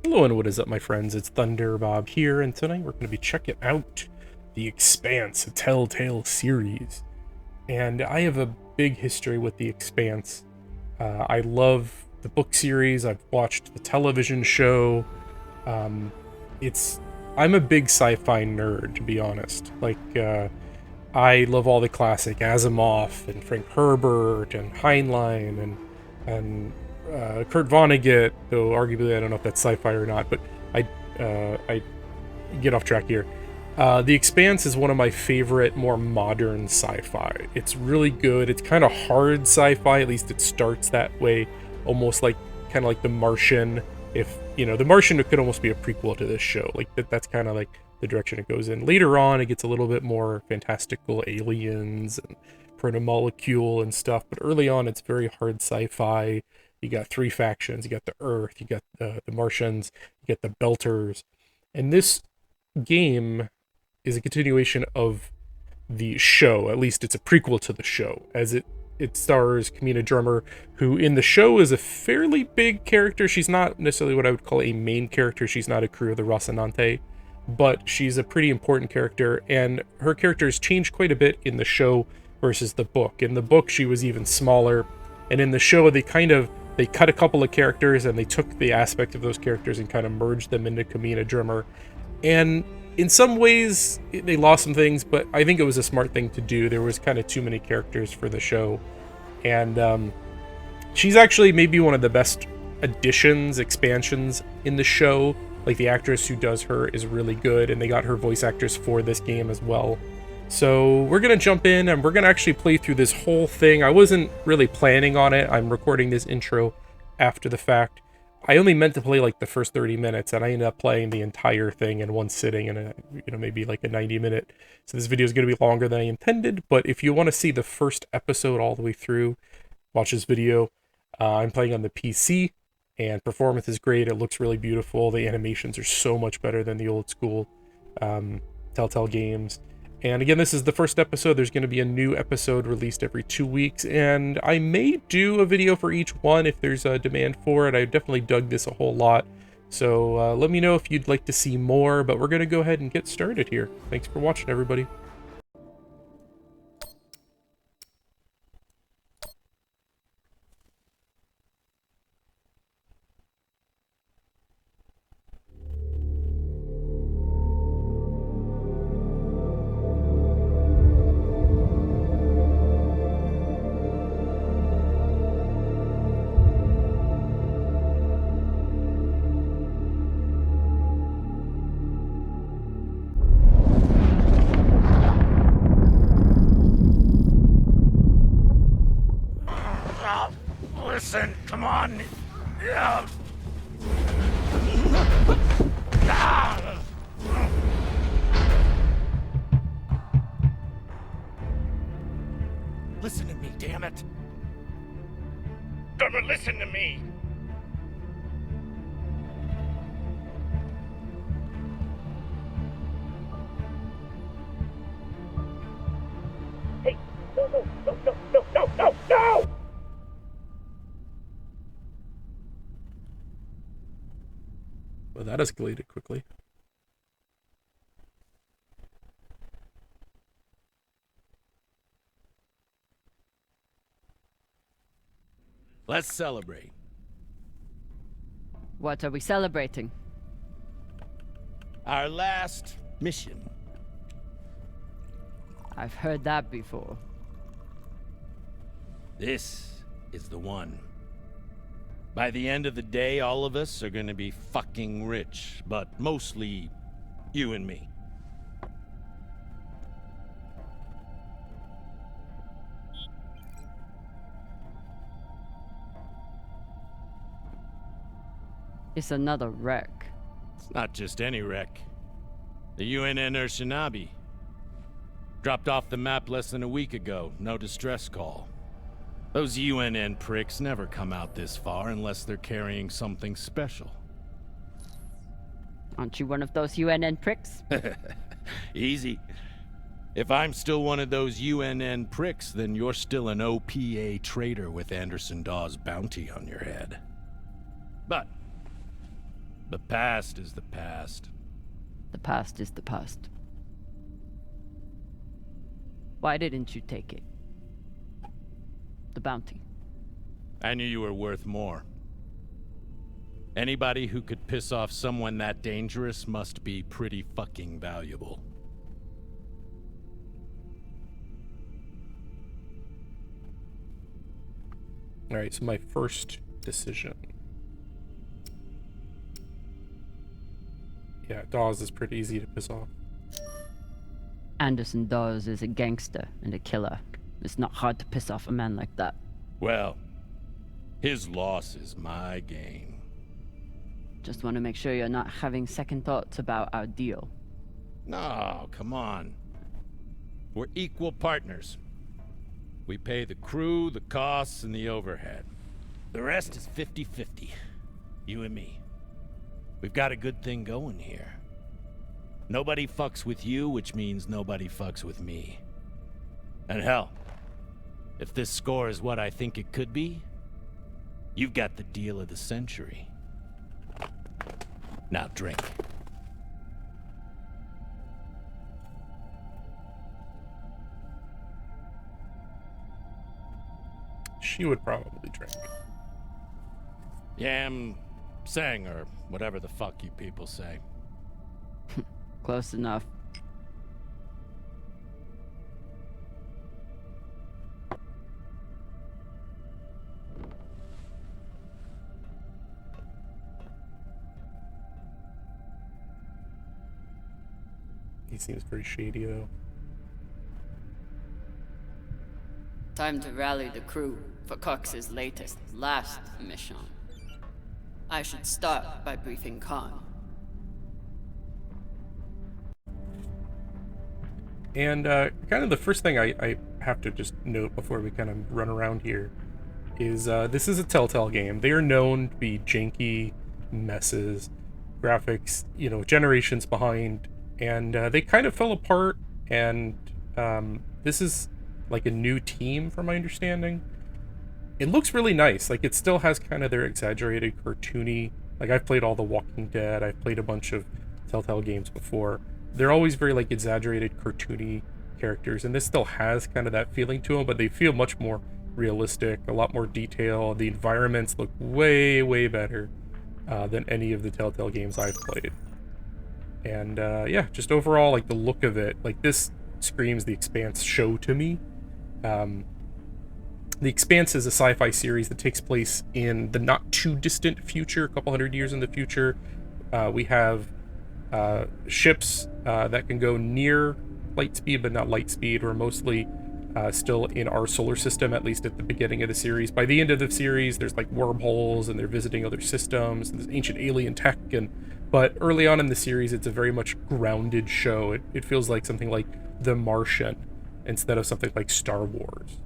Hello and what is up, my friends? It's Thunder Bob here, and tonight we're going to be checking out the Expanse, a Telltale Series. And I have a big history with the Expanse. I love the book series. I've watched the television show. I'm a big sci-fi nerd, to be honest. I love all the classic Asimov and Frank Herbert and Heinlein and Kurt Vonnegut, though arguably I don't know if that's sci-fi or not, but I get off track here. The Expanse is one of my favorite, more modern sci-fi. It's really good. It's kind of hard sci-fi, at least it starts that way, almost like kind of like The Martian. If you know, The Martian could almost be a prequel to this show. Like that's kind of like the direction it goes in. Later on, it gets a little bit more fantastical aliens and protomolecule and stuff, but early on, it's very hard sci-fi. You got three factions. You got the Earth, you got the Martians, you got the Belters. And this game is a continuation of the show. At least it's a prequel to the show, as it stars Camina Drummer, who in the show is a fairly big character. She's not necessarily what I would call a main character. She's not a crew of the Rocinante, but she's a pretty important character, and her character has changed quite a bit in the show versus the book. In the book, she was even smaller, and in the show, they cut a couple of characters and they took the aspect of those characters and kind of merged them into Camina Drummer. And in some ways, they lost some things, but I think it was a smart thing to do. There was kind of too many characters for the show. And she's actually maybe one of the best additions, expansions in the show. Like, the actress who does her is really good, and they got her voice actors for this game as well. So we're going to jump in, and we're going to actually play through this whole thing. I wasn't really planning on it. I'm recording this intro after the fact. I only meant to play like the first 30 minutes, and I ended up playing the entire thing in one sitting, and maybe like a 90-minute. So this video is going to be longer than I intended, but if you want to see the first episode all the way through, watch this video. I'm playing on the PC, and performance is great. It looks really beautiful. The animations are so much better than the old school Telltale games. And again, this is the first episode. There's going to be a new episode released every 2 weeks, and I may do a video for each one if there's a demand for it. I definitely dug this a whole lot, so let me know if you'd like to see more, but we're going to go ahead and get started here. Thanks for watching, everybody. Listen, come on. Yeah. Listen to me, damn it. Drummer, listen to me. Hey, no! Well, that escalated quickly. Let's celebrate. What are we celebrating? Our last mission. I've heard that before. This is the one. By the end of the day, all of us are gonna be fucking rich, but mostly you and me. It's another wreck. It's not just any wreck. The UNN Shinabi. Dropped off the map less than a week ago. No distress call. Those UNN pricks never come out this far unless they're carrying something special. Aren't you one of those UNN pricks? Easy. If I'm still one of those UNN pricks, then you're still an OPA traitor with Anderson Dawes' bounty on your head. But The past is the past. The past is the past. Why didn't you take it? The bounty. I knew you were worth more. Anybody who could piss off someone that dangerous must be pretty fucking valuable. Alright, so my first decision. Yeah, Dawes is pretty easy to piss off. Anderson Dawes is a gangster and a killer. It's not hard to piss off a man like that. Well, his loss is my gain. Just want to make sure you're not having second thoughts about our deal. No, come on. We're equal partners. We pay the crew, the costs, and the overhead. The rest is 50-50. You and me. We've got a good thing going here. Nobody fucks with you, which means nobody fucks with me. And hell, if this score is what I think it could be, you've got the deal of the century. Now drink. She would probably drink. Yam sang, or whatever the fuck you people say. Close enough. He seems very shady, though. Time to rally the crew for Cox's last mission. I should start by briefing Khan. And kind of the first thing I have to just note before we kind of run around here is this is a Telltale game. They are known to be janky messes, graphics, you know, generations behind, and they kind of fell apart, and this is like a new team from my understanding. It looks really nice. Like, it still has kind of their exaggerated cartoony, like, I've played all the Walking Dead, I've played a bunch of Telltale games before. They're always very like exaggerated cartoony characters, and this still has kind of that feeling to them, but they feel much more realistic, a lot more detail. The environments look way better than any of the Telltale games I've played. And yeah, just overall, like, the look of it, like, this screams the Expanse show to me. The Expanse is a sci-fi series that takes place in the not too distant future, a couple hundred years in the future. We have ships that can go near light speed, but not light speed. We're mostly still in our solar system, at least at the beginning of the series. By the end of the series, there's like wormholes, and they're visiting other systems, and there's ancient alien tech. But early on in the series, it's a very much grounded show. It feels like something like The Martian instead of something like Star Wars.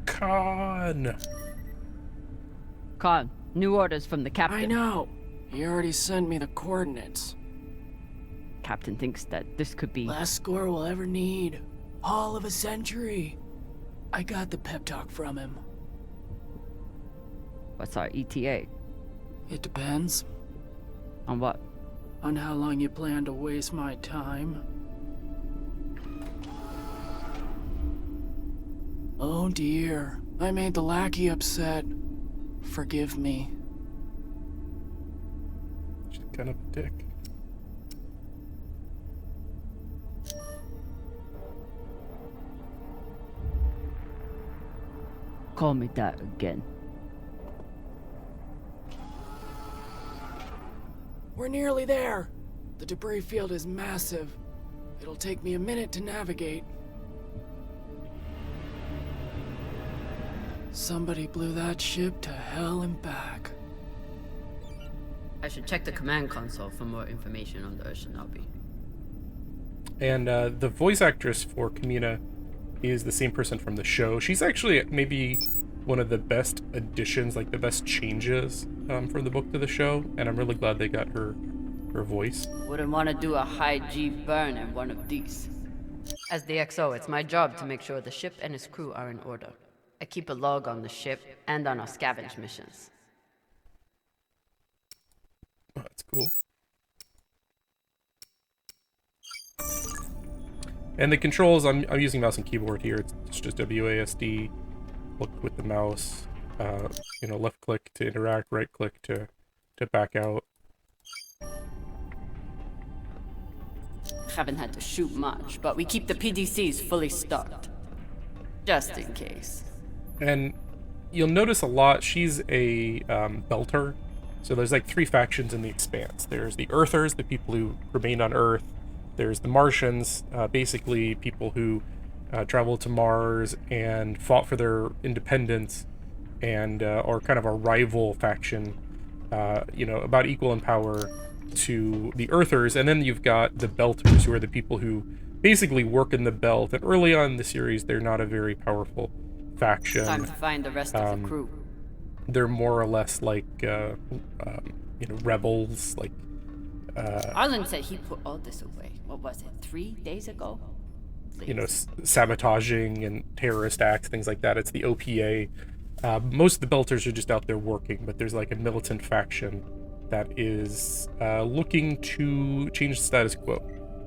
Khan! Khan, new orders from the captain. I know. He already sent me the coordinates. Captain thinks that this could be... Last score we'll ever need. All of a century. I got the pep talk from him. What's our ETA? It depends. On what? On how long you plan to waste my time. Oh dear, I made the lackey upset. Forgive me. She's kind of a dick. Call me that again. We're nearly there. The debris field is massive. It'll take me a minute to navigate. Somebody blew that ship to hell and back. I should check the command console for more information on the Shinobi. And the voice actress for Camina is the same person from the show. She's actually maybe one of the best additions, like the best changes from the book to the show, and I'm really glad they got her voice. Wouldn't want to do a high G burn in one of these. As the XO, it's my job to make sure the ship and its crew are in order. I keep a log on the ship and on our scavenge missions. Oh, that's cool. And the controls, I'm using mouse and keyboard here. It's just WASD. Look with the mouse. Left click to interact, right click to back out. Haven't had to shoot much, but we keep the PDCs fully stocked. Just in case. And you'll notice a lot, she's a belter. So there's like 3 factions in the Expanse. There's the Earthers, the people who remained on Earth. There's the Martians, basically people who traveled to Mars and fought for their independence and are kind of a rival faction, about equal in power to the Earthers. And then you've got the Belters, who are the people who basically work in the Belt. And early on in the series, they're not a very powerful faction. Time to find the rest of the crew. They're more or less like, rebels, like... Arlen said he put all this away. What was it, 3 days ago? Sabotaging and terrorist acts, things like that. It's the OPA. Most of the Belters are just out there working, but there's like a militant faction that is looking to change the status quo.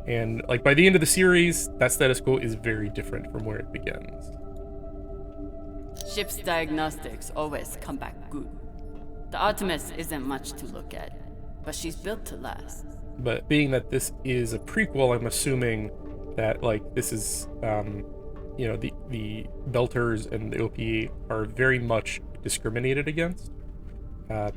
And like by the end of the series, that status quo is very different from where it begins. Ship's diagnostics always come back good. The Artemis isn't much to look at, but she's built to last. But being that this is a prequel, I'm assuming that like this is the Belters and the OPA are very much discriminated against.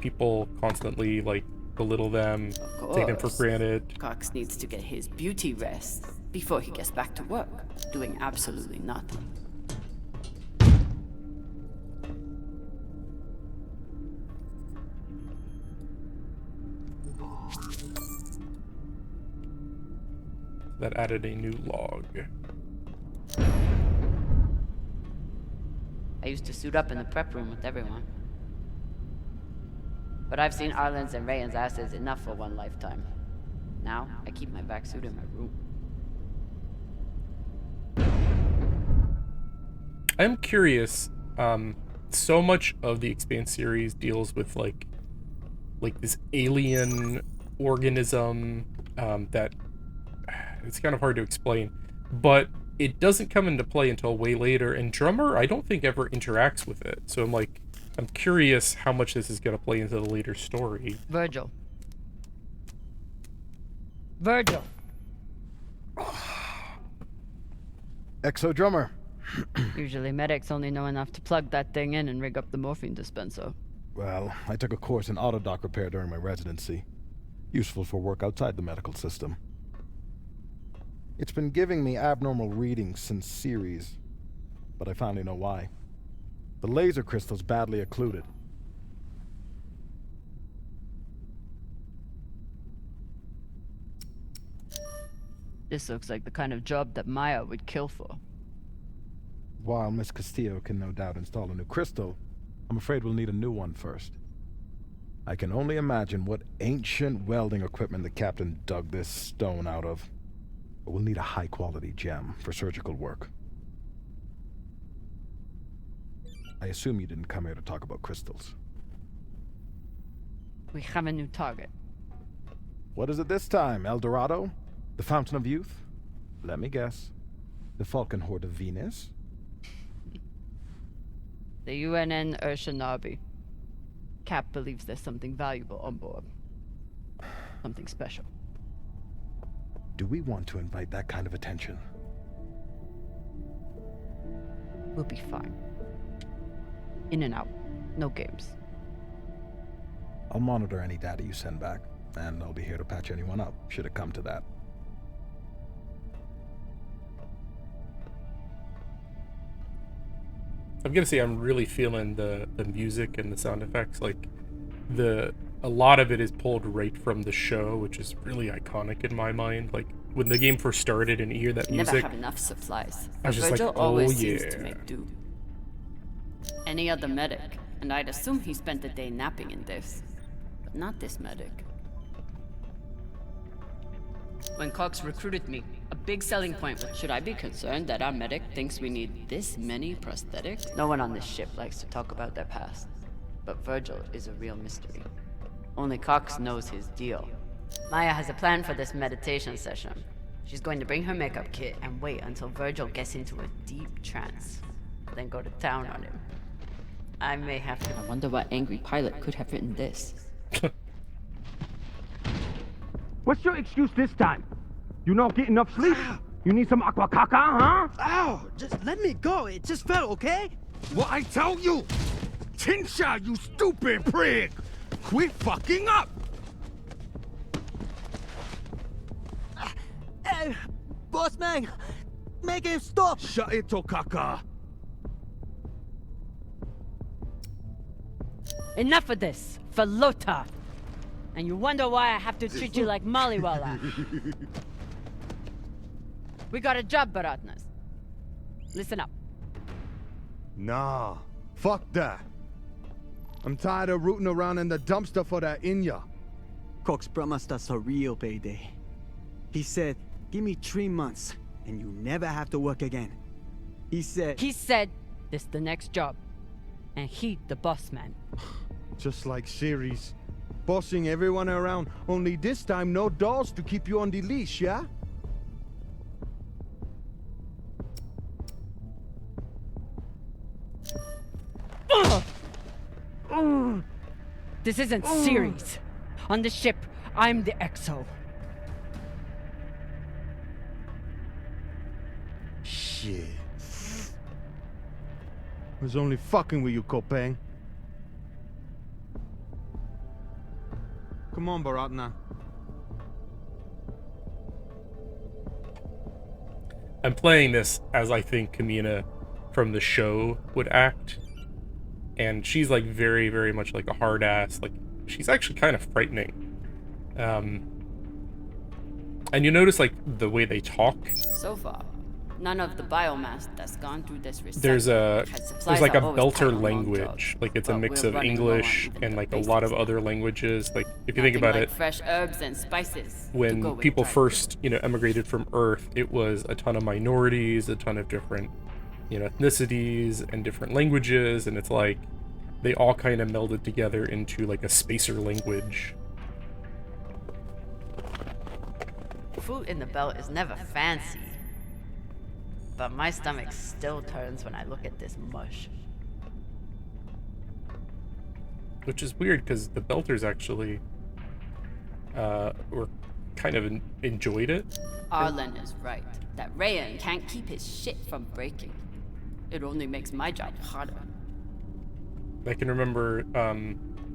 People constantly like belittle them, take them for granted. Cox needs to get his beauty rest before he gets back to work, doing absolutely nothing. That added a new log. I used to suit up in the prep room with everyone. But I've seen Arlen's and Rayan's asses enough for one lifetime. Now, I keep my vac suit in my room. I'm curious, so much of the Expanse series deals with like this alien organism that it's kind of hard to explain, but it doesn't come into play until way later, and Drummer I don't think ever interacts with it. So I'm curious how much this is going to play into the later story. Virgil. Exo Drummer. Usually medics only know enough to plug that thing in and rig up the morphine dispenser. Well, I took a course in autodock repair during my residency. Useful for work outside the medical system. It's been giving me abnormal readings since series, but I finally know why. The laser crystal's badly occluded. This looks like the kind of job that Maya would kill for. While Miss Castillo can no doubt install a new crystal, I'm afraid we'll need a new one first. I can only imagine what ancient welding equipment the captain dug this stone out of. But we'll need a high-quality gem for surgical work. I assume you didn't come here to talk about crystals. We have a new target. What is it this time, El Dorado? The Fountain of Youth? Let me guess. The Falcon Horde of Venus? The UNN Urshanabi. Cap believes there's something valuable on board. Something special. Do we want to invite that kind of attention? We'll be fine. In and out. No games. I'll monitor any data you send back, and I'll be here to patch anyone up, should it come to that. I'm gonna say I'm really feeling the music and the sound effects. Like a lot of it is pulled right from the show, which is really iconic in my mind. Like when the game first started and you hear that music, Never have enough supplies. I was just Virgil like, oh always yeah. seems to make do. Any other medic, and I'd assume he spent the day napping in this. But not this medic. When Cox recruited me, a big selling point was, should I be concerned that our medic thinks we need this many prosthetics? No one on this ship likes to talk about their past, but Virgil is a real mystery. Only Cox knows his deal. Maya has a plan for this meditation session. She's going to bring her makeup kit and wait until Virgil gets into a deep trance, then go to town on him. I may have to... I wonder what angry pilot could have written this. What's your excuse this time? You not get enough sleep? You need some aqua caca, huh? Ow! Just let me go. It just fell, okay? What I tell you? Tinsha, you stupid prig! Quit fucking up! Hey, boss man, make him stop. Shut it, Tokaka. Enough of this, Falota! And you wonder why I have to treat you like Maliwala. We got a job, Baratnas. Listen up. Nah, fuck that. I'm tired of rooting around in the dumpster for that Inya. Cox promised us a real payday. He said, give me 3 months, and you never have to work again. He said, this the next job. And he the boss man. Just like Series. Bossing everyone around, only this time no dolls to keep you on the leash, yeah? This isn't Series. On the ship, I'm the XO. Shit. I was only fucking with you, Kopang. Come on, Baratna. I'm playing this as I think Camina from the show would act. And she's like very, very much like a hard ass. Like, she's actually kind of frightening. And you notice like the way they talk. So far, none of the biomass that's gone through this research There's like a belter job, language. Like it's a but mix we're of running low on English even and the like a lot of basics other now. languages. Like if you think Nothing about like it, fresh herbs and spices to go when with people dry first, emigrated from Earth, it was a ton of minorities, a ton of different, ethnicities and different languages, and it's like they all kind of melded together into like a spacer language. Food in the belt is never fancy. But my stomach still turns when I look at this mush. Which is weird because the Belters actually were kind of enjoyed it. Arlen is right. That Rayan can't keep his shit from breaking. It only makes my job harder. I can remember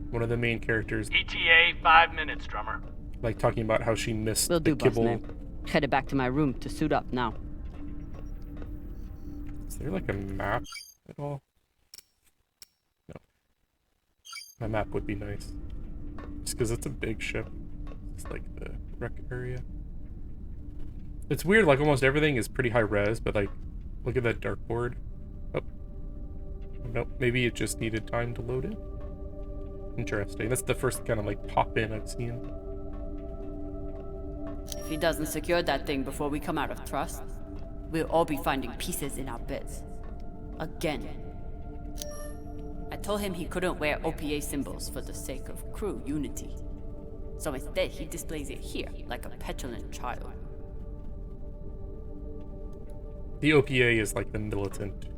one of the main characters ETA 5 minutes, drummer. like talking about how she missed Will the do, boss kibble. man. Headed back to my room to suit up now. Is there like a map at all? No. My map would be nice. Just because it's a big ship. It's like the wreck area. It's weird, like almost everything is pretty high res, but like, look at that dartboard. Oh. Nope, maybe it just needed time to load in. Interesting. That's the first kind of like pop in I've seen. If he doesn't secure that thing before we come out of Trust, we'll all be finding pieces in our beds. Again. I told him he couldn't wear OPA symbols for the sake of crew unity. So instead, he displays it here, like a petulant child. The OPA is like the militant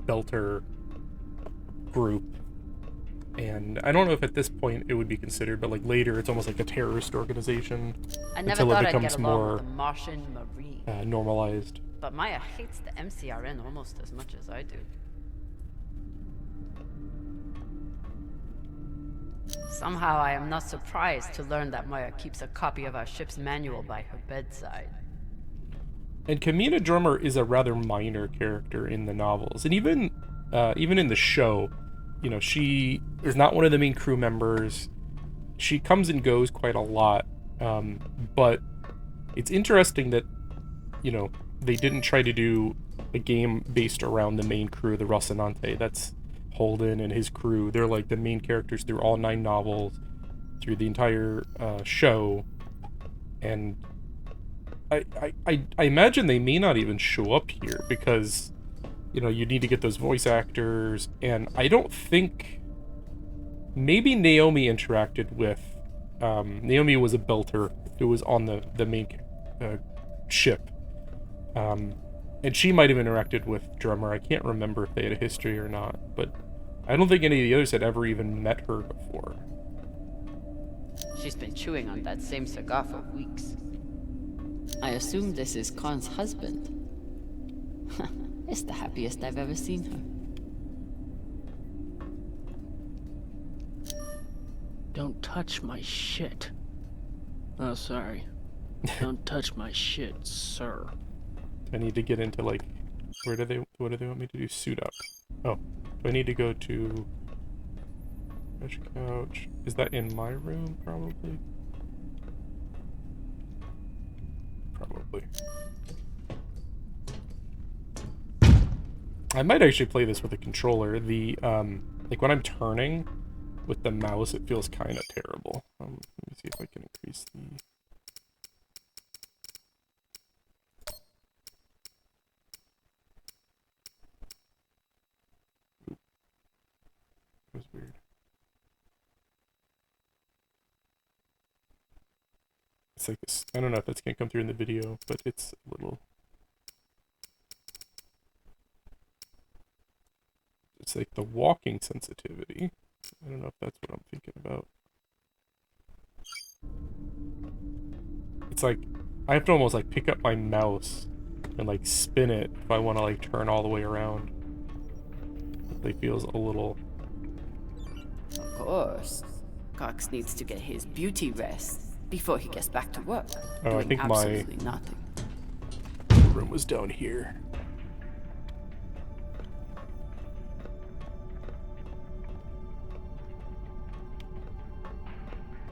Belter group. And I don't know if at this point it would be considered, but like later it's almost like a terrorist organization I never until it thought I'd becomes get along more with the Martian Marine. normalized. But Maya hates the MCRN almost as much as I do. Somehow I am not surprised to learn that Maya keeps a copy of our ship's manual by her bedside. And Camina Drummer is a rather minor character in the novels, and even in the show, she is not one of the main crew members. She comes and goes quite a lot, but it's interesting that they didn't try to do a game based around the main crew, the Rocinante. That's Holden and his crew. They're like the main characters through all 9 novels, through the entire show, And I imagine they may not even show up here because, you know, you need to get those voice actors, and I don't think... Maybe Naomi interacted with... Naomi was a belter who was on the main ship. And she might have interacted with Drummer. I can't remember if they had a history or not, but I don't think any of the others had ever even met her before. She's been chewing on that same cigar for weeks. I assume this is Khan's husband. It's the happiest I've ever seen her. Don't touch my shit. Oh, sorry. Don't touch my shit, sir. I need to get into, like, what do they want me to do? Suit up. Oh, do I need to go to fresh couch? Is that in my room? Probably. I might actually play this with a controller. The like when I'm turning with the mouse, it feels kind of terrible. Let me see if I can increase the... Oop. That was weird. It's like this. I don't know if that's gonna come through in the video, but it's a little... It's like the walking sensitivity. I don't know if that's what I'm thinking about. It's like I have to almost like pick up my mouse and like spin it if I want to like turn all the way around. It like feels a little... Of course. Cox needs to get his beauty rest before he gets back to work. Oh, I think absolutely nothing. My room was down here.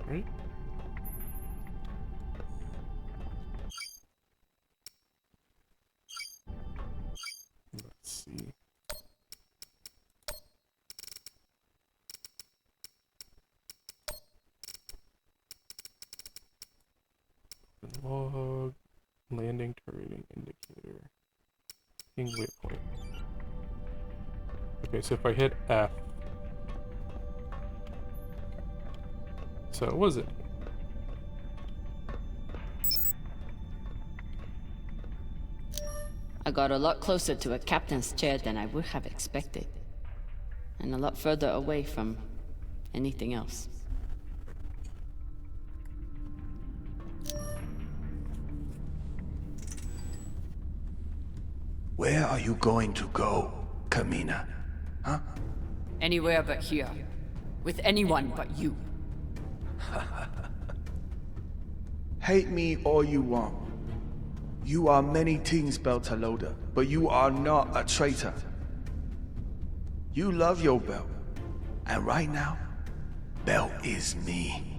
Right? Let's see. Log, landing targeting indicator, ping waypoint. Okay, so if I hit F, so what was it? I got a lot closer to a captain's chair than I would have expected, and a lot further away from anything else. Where are you going to go, Camina? Huh? Anywhere but here. With anyone but you. Hate me all you want. You are many things, Beltalowda, but you are not a traitor. You love your belt, and right now, belt is me.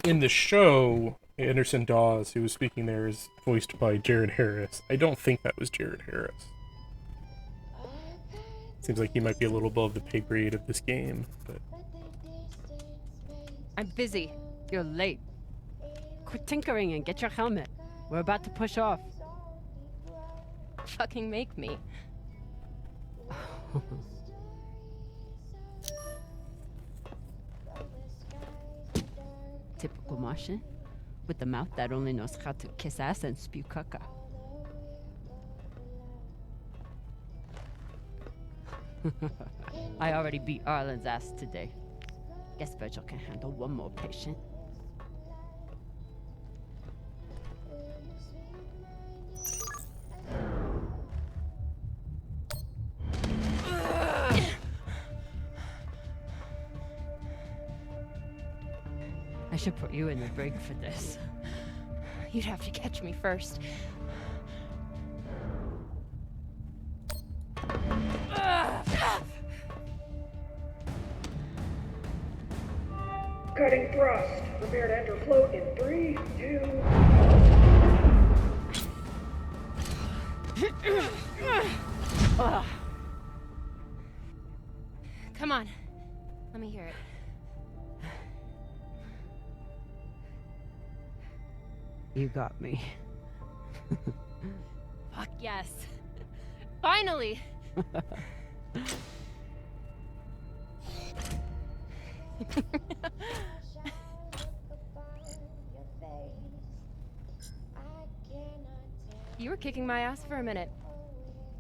In the show, Anderson Dawes, who was speaking there, is voiced by Jared Harris. I don't think that was Jared Harris. Seems like he might be a little above the pay grade of this game, but... I'm busy. You're late. Quit tinkering and get your helmet. We're about to push off. Fucking make me. Typical Martian, with the mouth that only knows how to kiss ass and spew caca. I already beat Arlen's ass today. Guess Virgil can handle one more patient. I should put you in the brig for this. You'd have to catch me first. Cutting thrust. Prepare to enter float in 3, 2... Come on. Let me hear it. You got me. Fuck yes. Finally! You were kicking my ass for a minute.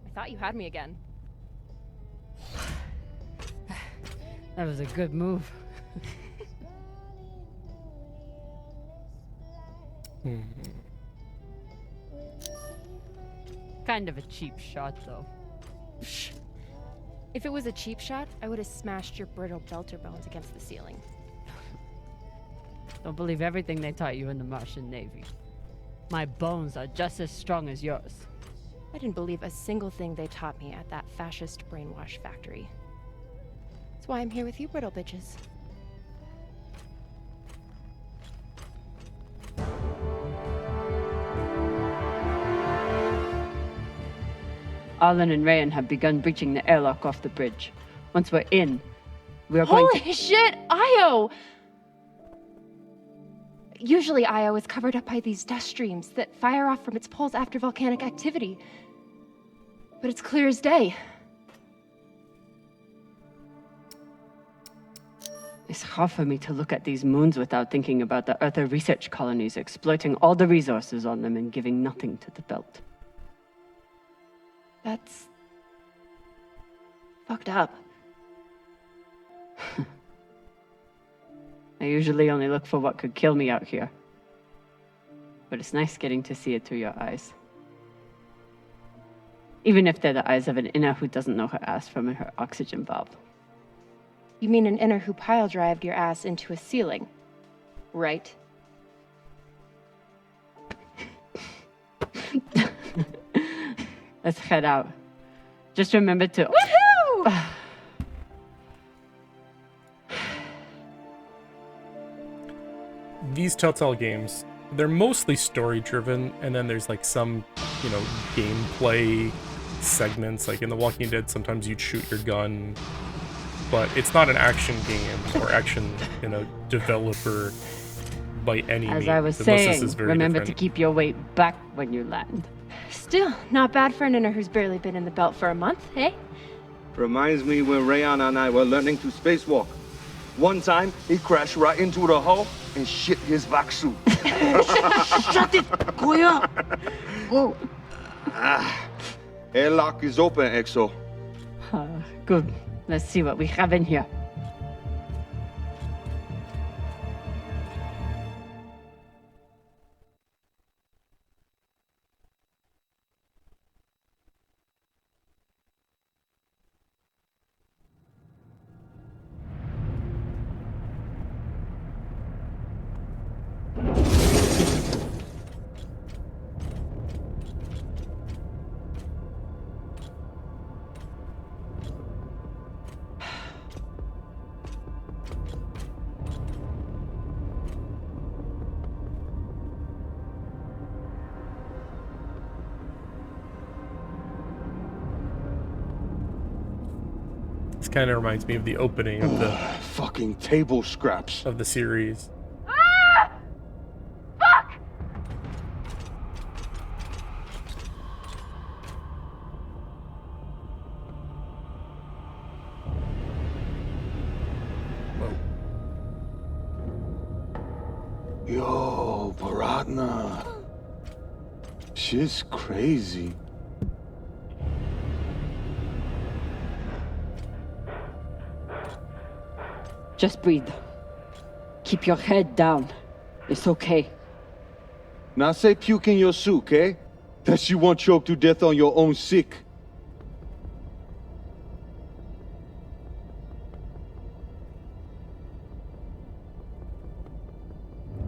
I thought you had me again. That was a good move. Kind of a cheap shot, though. If it was a cheap shot, I would have smashed your brittle belter bones against the ceiling. Don't believe everything they taught you in the Martian Navy. My bones are just as strong as yours. I didn't believe a single thing they taught me at that fascist brainwash factory. That's why I'm here with you, brittle bitches. Arlen and Rayan have begun breaching the airlock off the bridge. Once we're in, we are going to— Holy shit, Io! Usually Io is covered up by these dust streams that fire off from its poles after volcanic activity. But it's clear as day. It's hard for me to look at these moons without thinking about the Earther research colonies exploiting all the resources on them and giving nothing to the belt. That's fucked up. I usually only look for what could kill me out here. But it's nice getting to see it through your eyes. Even if they're the eyes of an inner who doesn't know her ass from her oxygen valve. You mean an inner who pile-drived your ass into a ceiling, right? Let's head out. Just remember to— Woohoo! These Telltale games, they're mostly story-driven, and then there's like some, gameplay segments. Like in The Walking Dead, sometimes you'd shoot your gun, but it's not an action game or action, developer by any means. As I was saying, remember to keep your weight back when you land. Still, not bad for an inner who's barely been in the belt for a month, eh? Reminds me when Rayan and I were learning to spacewalk. One time, he crashed right into the hull and shit his vac suit. Shut it! Koya! Oh. Airlock is open, Exo. Good. Let's see what we have in here. This kind of reminds me of the opening of the fucking table scraps of the series. Ah! Fuck! Yo, Baratna. Shit's crazy. Just breathe. Keep your head down. It's okay. Now say puke in your soup, eh? That you won't choke to death on your own sick.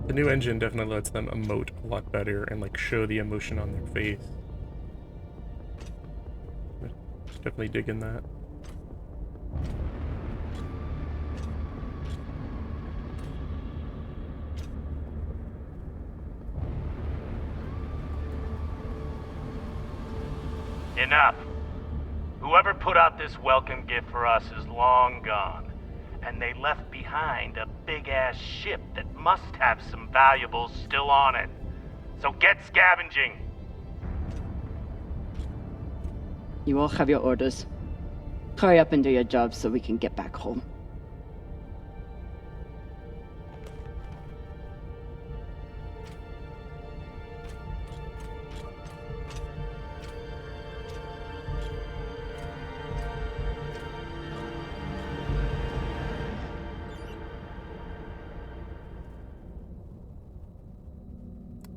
The new engine definitely lets them emote a lot better and show the emotion on their face. Definitely digging that. Enough. Whoever put out this welcome gift for us is long gone. And they left behind a big-ass ship that must have some valuables still on it. So get scavenging. You all have your orders. Hurry up and do your jobs so we can get back home.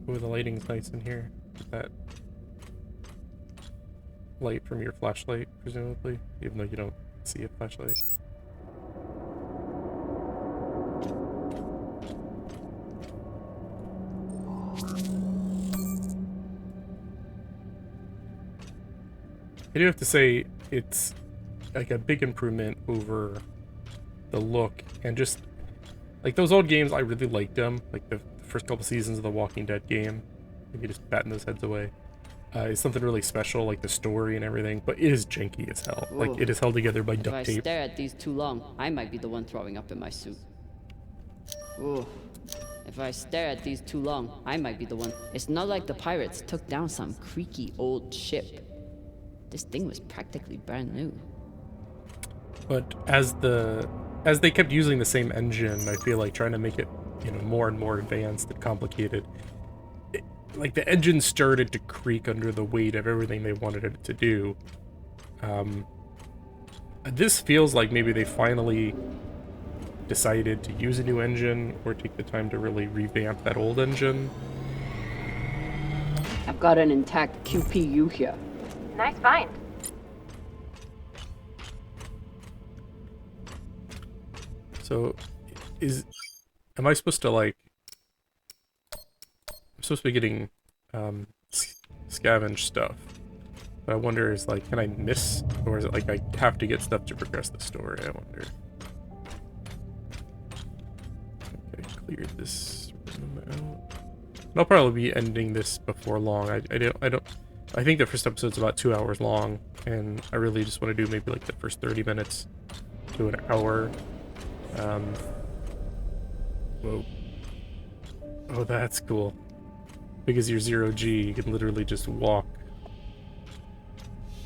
Ooh, the lighting's nice in here. That light from your flashlight, presumably, even though you don't see a flashlight. I do have to say, it's like a big improvement over the look, and just like those old games, I really liked them. Like the first couple seasons of the Walking Dead game, maybe just batting those heads away. It's something really special, like the story and everything, but it is janky as hell. Ooh. Like, it is held together by duct If I tape. stare at these too long, I might be the one throwing up in my suit. Ooh. If I stare at these too long, I might be the one. It's not like the pirates took down some creaky old ship. This thing was practically brand new. But as they kept using the same engine, I feel like trying to make it, you know, more and more advanced and complicated, like the engine started to creak under the weight of everything they wanted it to do. This feels like maybe they finally decided to use a new engine or take the time to really revamp that old engine. I've got an intact QPU here. Nice find. So, am I supposed to, like, I'm supposed to be getting, scavenge stuff, but I wonder, is, like, can I miss, or is it, like, I have to get stuff to progress the story, I wonder. Okay, cleared this room out. I'll probably be ending this before long. I think the first episode's about 2 hours long, and I really just want to do maybe, like, the first 30 minutes to an hour. Whoa. Oh, that's cool. Because you're 0G, you can literally just walk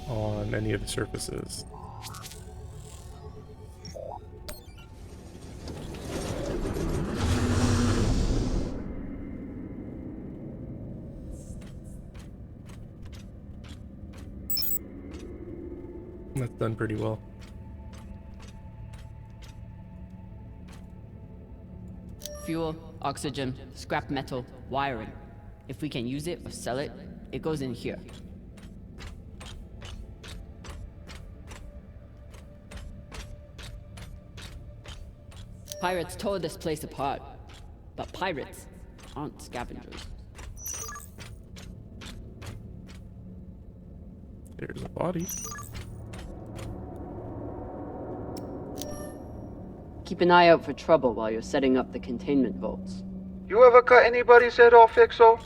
on any of the surfaces. That's done pretty well. Fuel, oxygen, scrap metal, wiring. If we can use it or sell it, it goes in here. Pirates tore this place apart, but pirates aren't scavengers. There's a body. Keep an eye out for trouble while you're setting up the containment vaults. You ever cut anybody's head off, Fixo?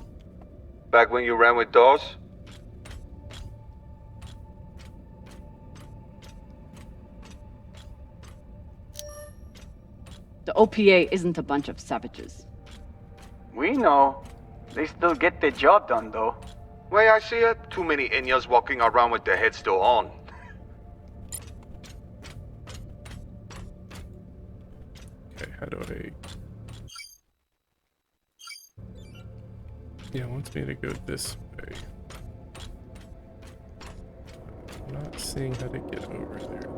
Back when you ran with Dawes? The OPA isn't a bunch of savages. We know. They still get the job done, though. Way I see it, too many Inyas walking around with their heads still on. Okay, how do I... Yeah, it wants me to go this way. I'm not seeing how to get over there.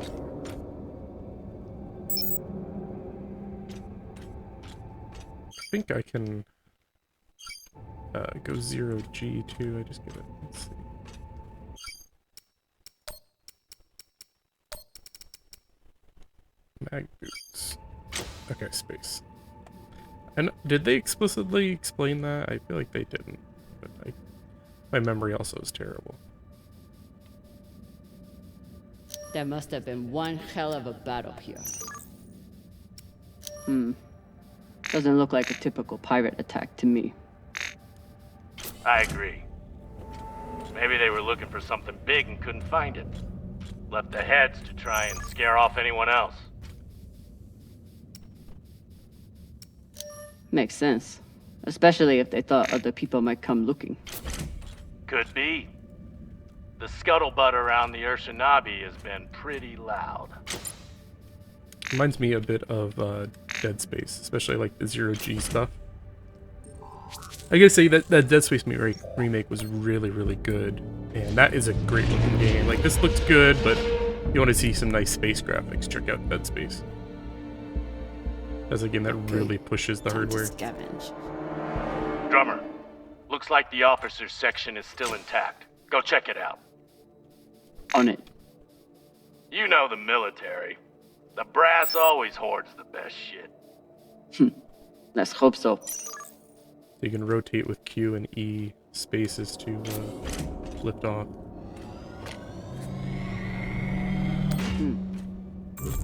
I think I can go 0G too. I just get it. Let's see. Mag boots. Okay, space. And did they explicitly explain that? I feel like they didn't, but my memory also is terrible. There must have been one hell of a battle here. Doesn't look like a typical pirate attack to me. I agree. Maybe they were looking for something big and couldn't find it. Left the heads to try and scare off anyone else. Makes sense. Especially if they thought other people might come looking. Could be. The scuttlebutt around the Urshanabi has been pretty loud. Reminds me a bit of Dead Space, especially like the Zero-G stuff. I gotta say that Dead Space remake was really, really good. And that is a great looking game. Like, this looks good, but you want to see some nice space graphics, check out Dead Space. That's a game that really pushes the hardware. Drummer, looks like the officers section is still intact. Go check it out. On it. You know the military. The brass always hoards the best shit. Let's hope so. You can rotate with Q and E spaces to lift off.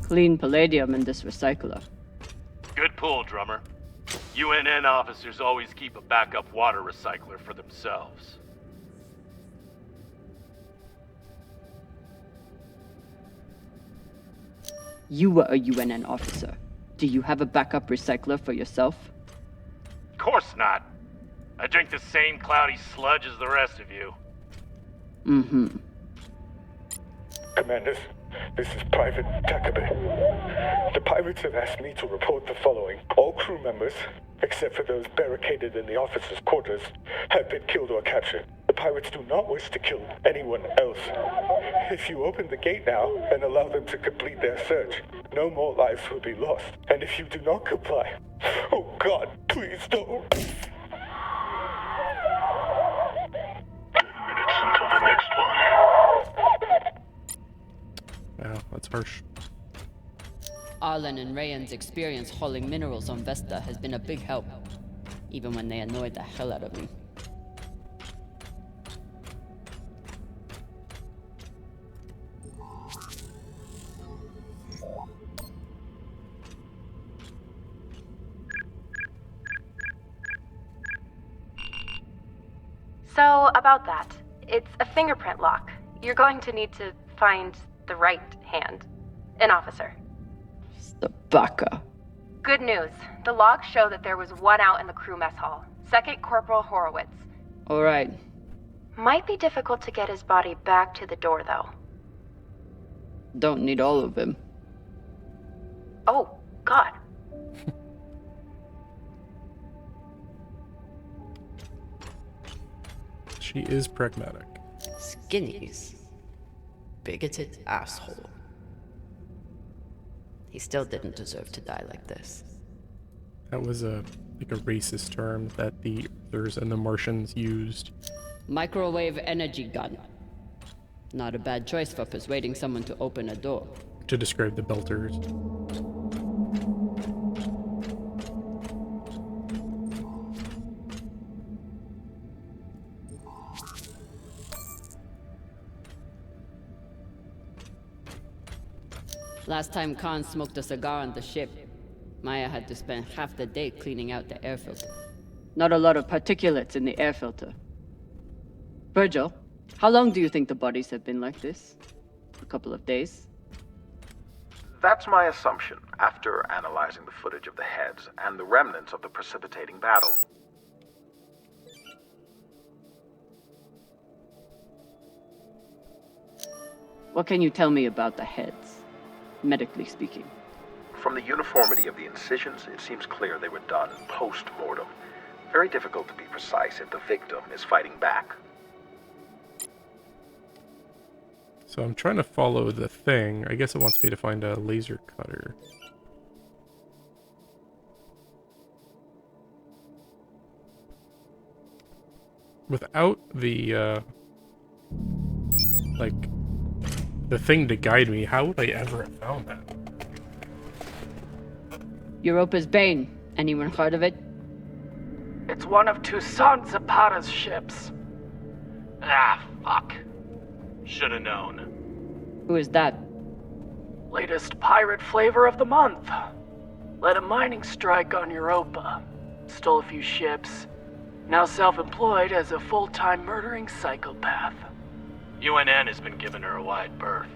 Clean palladium in this recycler. Good pull, Drummer. UNN officers always keep a backup water recycler for themselves. You were a UNN officer. Do you have a backup recycler for yourself? Of course not. I drink the same cloudy sludge as the rest of you. Mm-hmm. Commanders, this is Private Takabe. The pirates have asked me to report the following. All crew members, except for those barricaded in the officers' quarters, have been killed or captured. The pirates do not wish to kill anyone else. If you open the gate now and allow them to complete their search, no more lives will be lost. And if you do not comply, oh God, please don't. Wow, that's harsh. Arlen and Rayan's experience hauling minerals on Vesta has been a big help, even when they annoyed the hell out of me. So, about that. It's a fingerprint lock. You're going to need to find the right hand. An officer. The baka. Good news. The logs show that there was one out in the crew mess hall. Second Corporal Horowitz. Alright. Might be difficult to get his body back to the door, though. Don't need all of him. Oh, God. She is pragmatic. Skinnies. Bigoted asshole. He still didn't deserve to die like this. That was a racist term that the Earthers and the Martians used. Microwave energy gun. Not a bad choice for persuading someone to open a door. To describe the Belters. Last time Khan smoked a cigar on the ship, Maya had to spend half the day cleaning out the air filter. Not a lot of particulates in the air filter. Virgil, how long do you think the bodies have been like this? A couple of days? That's my assumption, after analyzing the footage of the heads and the remnants of the precipitating battle. What can you tell me about the heads, medically speaking? From the uniformity of the incisions, it seems clear they were done post-mortem. Very difficult to be precise if the victim is fighting back. So I'm trying to follow the thing. I guess it wants me to find a laser cutter. Without the, like, the thing to guide me, how would I ever have found that? Europa's Bane. Anyone heard of it? It's one of Toussaint Zapata's ships. Ah, fuck. Should've known. Who is that? Latest pirate flavor of the month. Led a mining strike on Europa. Stole a few ships. Now self-employed as a full-time murdering psychopath. UNN has been giving her a wide berth.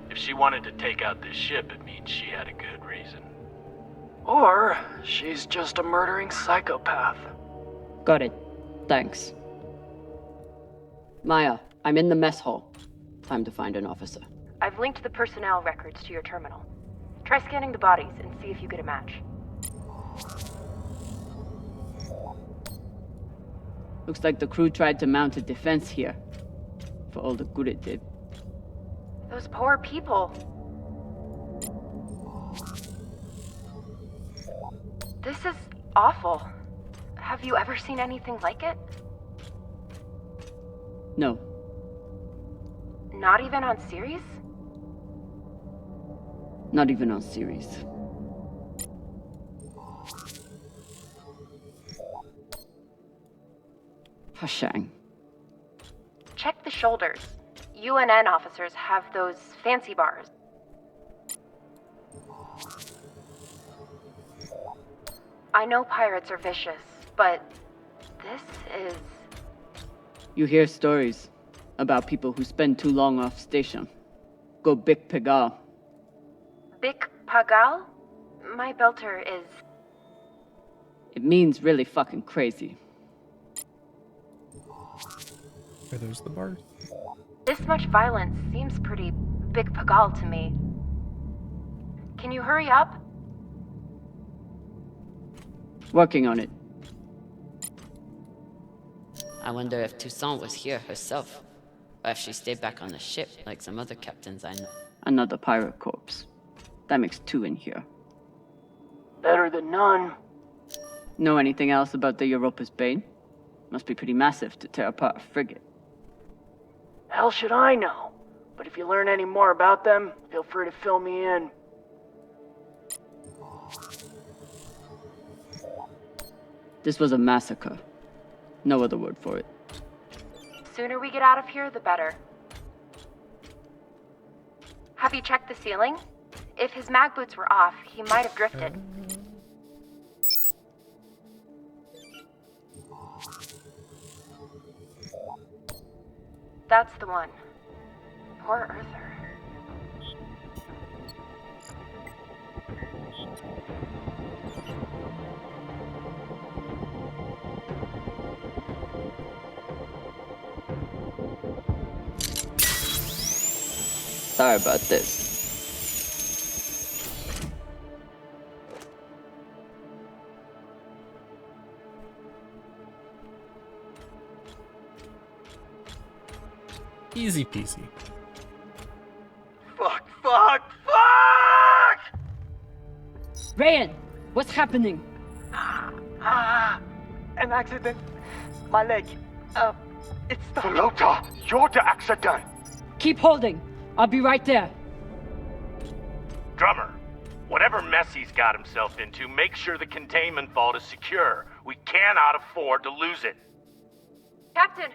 If she wanted to take out this ship, it means she had a good reason. Or she's just a murdering psychopath. Got it. Thanks. Maya, I'm in the mess hall. Time to find an officer. I've linked the personnel records to your terminal. Try scanning the bodies and see if you get a match. Looks like the crew tried to mount a defense here. For all the good it did. Those poor people. This is awful. Have you ever seen anything like it? No. Not even on series? Not even on series. Hashang. Check the shoulders. UNN officers have those fancy bars. I know pirates are vicious, but this is... You hear stories about people who spend too long off station. Go Big Pegal. Big Pagal? My belter is... It means really fucking crazy. Are those the bars? This much violence seems pretty Big Pagal to me. Can you hurry up? Working on it. I wonder if Toussaint was here herself, or if she stayed back on the ship like some other captains I know. Another pirate corpse. That makes 2 in here. Better than none. Know anything else about the Europa's Bane? Must be pretty massive to tear apart a frigate. Hell should I know? But if you learn any more about them, feel free to fill me in. This was a massacre. No other word for it. Sooner we get out of here, the better. Have you checked the ceiling? If his mag boots were off, he might have drifted. That's the one. Poor Earther. Sorry about this. Easy peasy. Fuck, fuck, fuck! Ryan, what's happening? An accident. My leg. It's the... Flota, you're the accident! Keep holding. I'll be right there. Drummer, whatever mess he's got himself into, make sure the containment vault is secure. We cannot afford to lose it. Captain,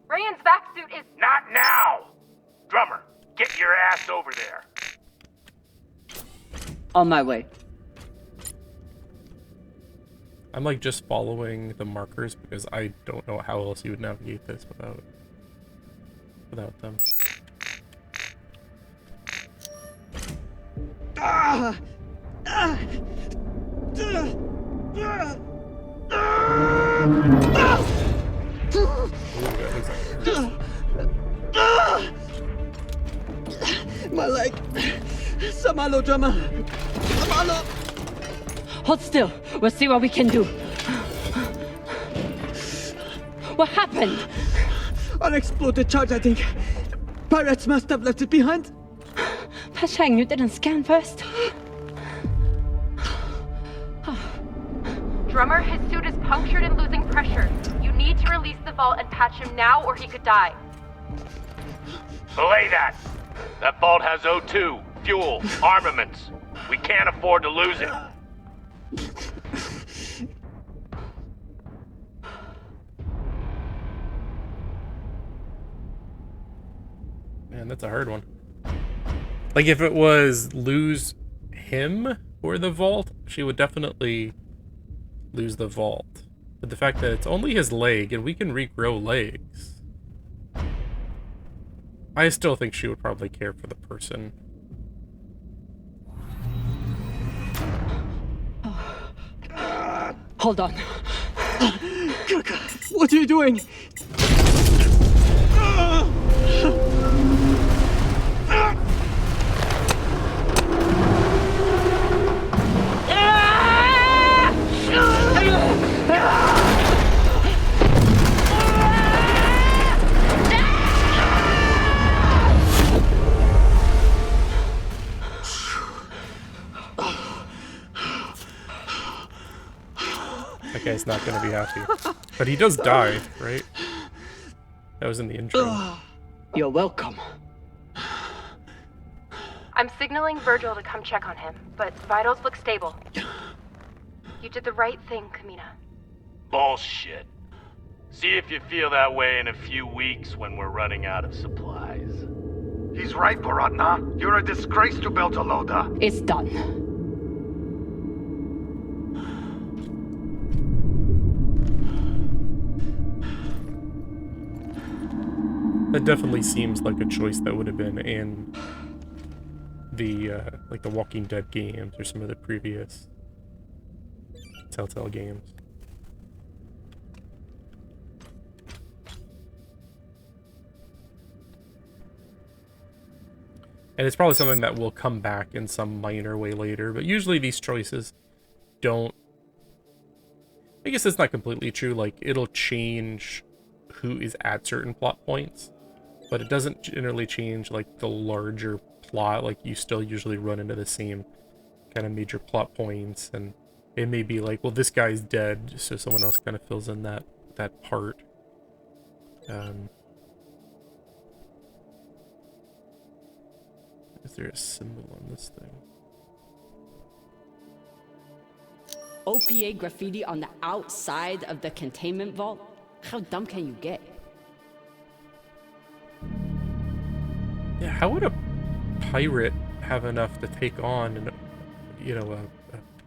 Ryan's back suit is... Not now! Drummer, get your ass over there. On my way. I'm like just following the markers because I don't know how else you would navigate this without them. My leg. Samalo, drummer. Samalo. Hold still. We'll see what we can do. What happened? Unexploded charge, I think. Pirates must have left it behind. Pashang, you didn't scan first? Drummer, his suit is punctured and losing pressure. You need to release the vault and patch him now or he could die. Belay that! That vault has O2, fuel, armaments. We can't afford to lose it. Man, that's a hard one. Like, if it was lose him or the vault, she would definitely lose the vault. But the fact that it's only his leg and we can regrow legs. I still think she would probably care for the person. Hold on. What are you doing? That guy's not gonna be happy. But he does die, right? That was in the intro. You're welcome. I'm signaling Virgil to come check on him, but vitals look stable. You did the right thing, Camina. Bullshit. See if you feel that way in a few weeks when we're running out of supplies. He's right, Baratna. You're a disgrace to Beltalowda. It's done. That definitely seems like a choice that would have been in the, like the Walking Dead games or some of the previous Telltale games. And it's probably something that will come back in some minor way later, but usually these choices don't... I guess that's not completely true, like, it'll change who is at certain plot points, but it doesn't generally change, like, the larger plot. Like, you still usually run into the same kind of major plot points, and it may be like, well, this guy's dead, so someone else kind of fills in that part. Is there a symbol on this thing? OPA graffiti on the outside of the containment vault? How dumb can you get? Yeah, how would a pirate have enough to take on an, a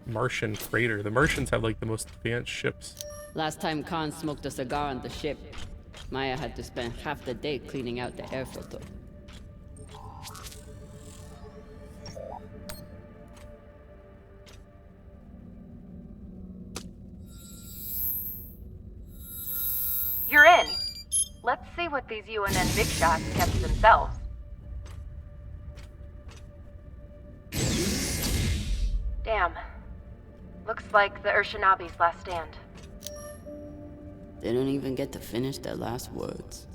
Martian freighter? The Martians have like the most advanced ships. Last time Khan smoked a cigar on the ship, Maya had to spend half the day cleaning out the air filter. You're in. Let's see what these UNN big shots kept to themselves. Damn. Looks like the Urshanabi's last stand. They don't even get to finish their last words.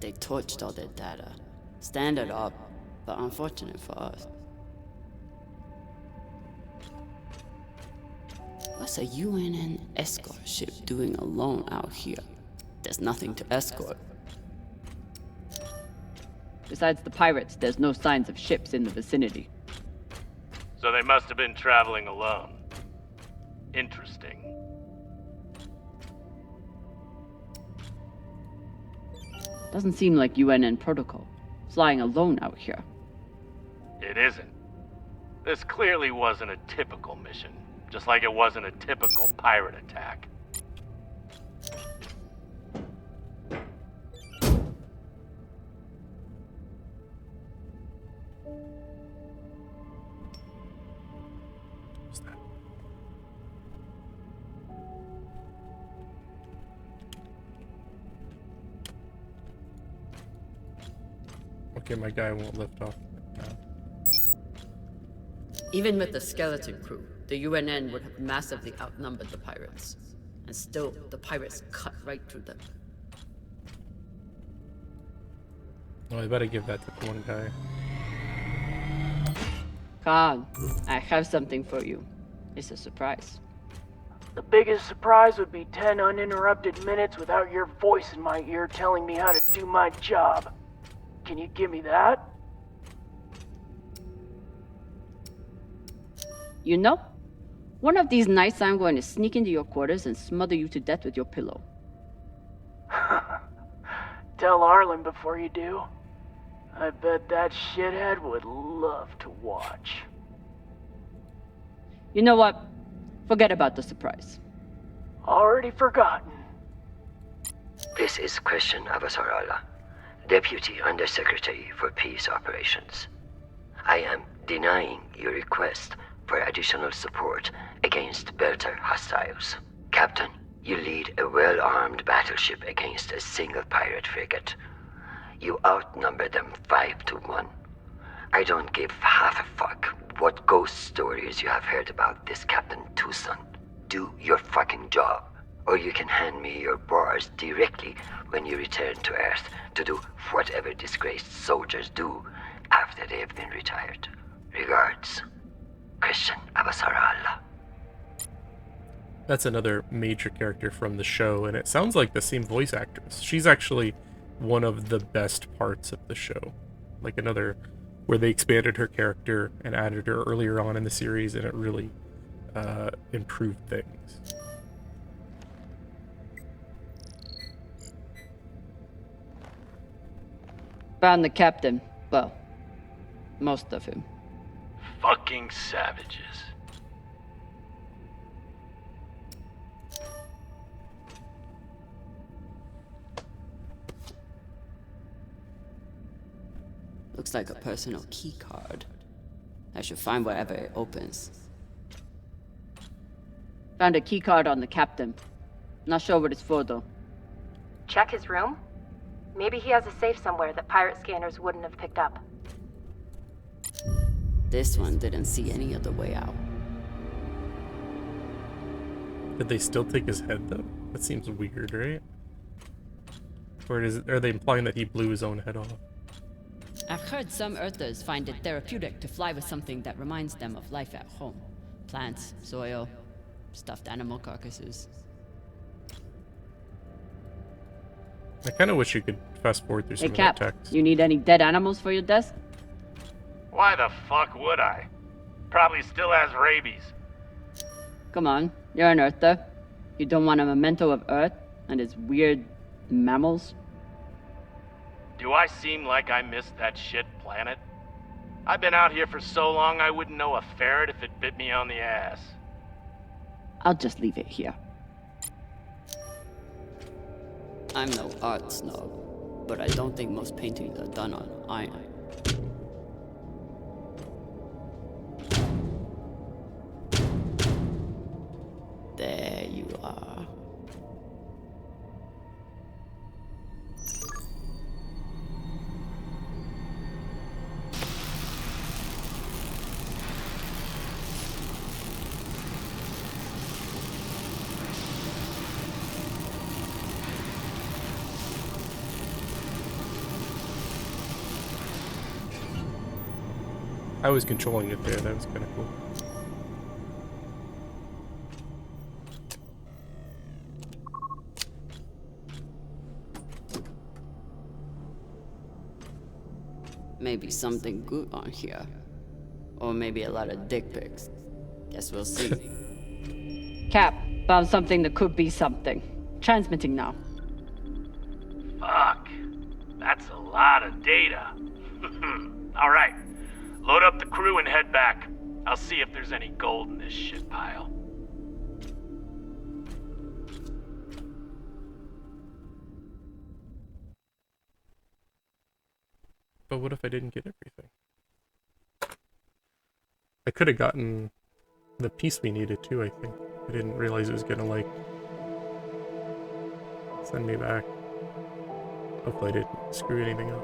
They torched all their data. Standard up, but unfortunate for us. What's a UNN escort ship doing alone out here? There's nothing to escort. Besides the pirates, there's no signs of ships in the vicinity. So they must have been traveling alone. Interesting. Doesn't seem like UNN protocol. Flying alone out here. It isn't. This clearly wasn't a typical mission, just like it wasn't a typical pirate attack. What's that? Okay, my guy won't lift off now. Even with the skeleton crew, the UNN would have massively outnumbered the pirates. And still, the pirates cut right through them. Oh, I better give that to the one guy. Khan, I have something for you. It's a surprise. The biggest surprise would be 10 uninterrupted minutes without your voice in my ear telling me how to do my job. Can you give me that? You know, one of these nights I'm going to sneak into your quarters and smother you to death with your pillow. Tell Arlen before you do. I bet that shithead would love to watch. You know what? Forget about the surprise. Already forgotten. This is Christian Avasarala, Deputy Undersecretary for Peace Operations. I am denying your request for additional support against Belter hostiles. Captain, you lead a well-armed battleship against a single pirate frigate. You outnumber them 5 to 1. I don't give half a fuck what ghost stories you have heard about this Captain Tucson. Do your fucking job, or you can hand me your bars directly when you return to Earth to do whatever disgraced soldiers do after they have been retired. Regards, Christian Avasarala. That's another major character from the show, and it sounds like the same voice actress. She's actually one of the best parts of the show. Like another where they expanded her character and added her earlier on in the series, and it really improved things. Found the captain. Well, most of him. Fucking savages. Looks like a personal key card. I should find wherever it opens. Found a key card on the captain. Not sure what it's for, though. Check his room? Maybe he has a safe somewhere that pirate scanners wouldn't have picked up. This one didn't see any other way out. Did they still take his head, though? That seems weird, right? Or are they implying that he blew his own head off? I've heard some Earthers find it therapeutic to fly with something that reminds them of life at home. Plants, soil, stuffed animal carcasses. I kind of wish you could fast forward through some Hey, Cap, of that text. you need any dead animals for your desk? Why the fuck would I? Probably still has rabies. Come on, you're an Earther. You don't want a memento of Earth and its weird mammals? Do I seem like I missed that shit planet? I've been out here for so long I wouldn't know a ferret if it bit me on the ass. I'll just leave it here. I'm no art snob, but I don't think most paintings are done on iron. There you are. I was controlling it there, that was kind of cool. Maybe something good on here. Or maybe a lot of dick pics. Guess we'll see. Cap, found something that could be something. Transmitting now. Fuck. That's a lot of data. Alright. Load up the crew and head back. I'll see if there's any gold in this shit pile. But what if I didn't get everything? I could have gotten the piece we needed too, I think. I didn't realize it was gonna, like, send me back. Hopefully I didn't screw anything up.